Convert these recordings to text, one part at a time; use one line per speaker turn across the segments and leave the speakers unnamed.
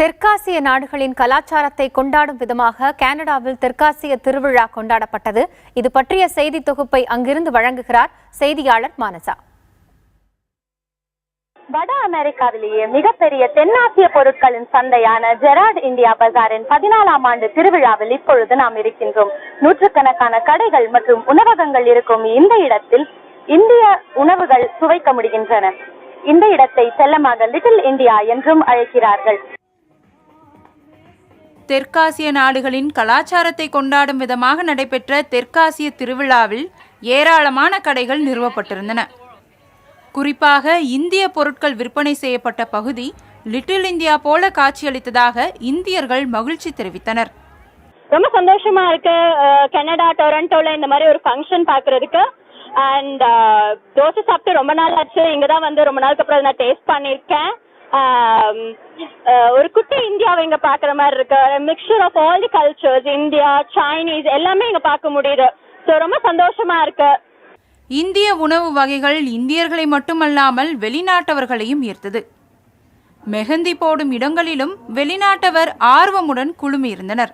தெற்காசிய நாடுகளின் கலாச்சாரத்தை கொண்டாடும் விதமாக கனடாவில் தெற்காசிய திருவிழா கொண்டாடப்பட்டது. இது பற்றிய செய்தி தொகுப்பை அங்கிருந்து வழங்குகிறார் செய்தியாளர் மானசா.
வட அமெரிக்காவிலேயே மிகப்பெரிய தென்னாசிய பொருட்களின் சந்தையான ஜெராட் இந்தியா பஜாரின் 14ஆம் ஆண்டு திருவிழாவில் இப்பொழுது நாம் இருக்கின்றோம். நூற்றுக்கணக்கான கடைகள் மற்றும் உணவகங்கள் இருக்கும் இந்த இடத்தில் இந்திய உணவுகள் சுவைக்க முடிகின்றன. இந்த இடத்தை செல்லமாக லிட்டில் இந்தியா என்றும் அழைக்கிறார்கள்.
தெற்காசிய நாடுகளின் கலாச்சாரத்தை கொண்டாடும் விதமாக நடைபெற்ற தெற்காசிய திருவிழாவில் ஏராளமான கடைகள் நிறுவப்பட்டிருந்தன. குறிப்பாக இந்திய பொருட்கள் விற்பனை செய்யப்பட்ட பகுதி லிட்டில் இந்தியா போல காட்சியளித்ததாக இந்தியர்கள் மகிழ்ச்சி தெரிவித்தனர்.
ரொம்ப சந்தோஷமா இருக்கு கனடா டொரண்டோல இந்த மாதிரி ஒரு ஃபங்க்ஷன் பாக்குறதுக்கு. அண்ட் தோசை சாப்பிட்டு ரொம்ப நாள் ஆச்சு. இங்கதான் வந்து ரொம்ப நாளுக்கு அப்புறம் நான் டேஸ்ட் பண்ணிருக்கேன். ஒரு குட்டி இந்தியாவை இங்க பாக்குற மாதிரி இருக்கு. Mixture of all the cultures, India, Chinese எல்லாமே இங்க பார்க்க முடியுது. ஸோ ரொம்ப சந்தோஷமா இருக்கு.
இந்திய உணவு வகைகள் இந்தியர்களை மட்டுமல்லாமல் வெளிநாட்டவர்களையும் ஈர்த்தது. மெஹந்தி போடும் இடங்களிலும் வெளிநாட்டவர் ஆர்வமுடன் குழுமியிருந்தனர்.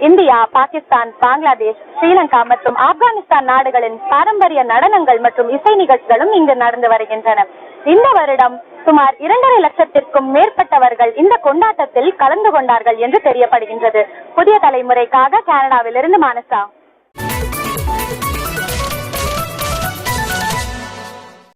இந்தியா, பாகிஸ்தான், பங்களாதேஷ், ஸ்ரீலங்கா மற்றும் ஆப்கானிஸ்தான் நாடுகளின் பாரம்பரிய நடனங்கள் மற்றும் இசை நிகழ்ச்சிகளும் இங்கு நடந்து வருகின்றன. இந்த வருடம் சுமார் 2.5 லட்சத்திற்கும் மேற்பட்டவர்கள் இந்த கொண்டாட்டத்தில் கலந்து கொண்டார்கள் என்று தெரியப்படுகின்றது. புதிய தலைமுறைக்காக கனடாவிலிருந்து மானசா.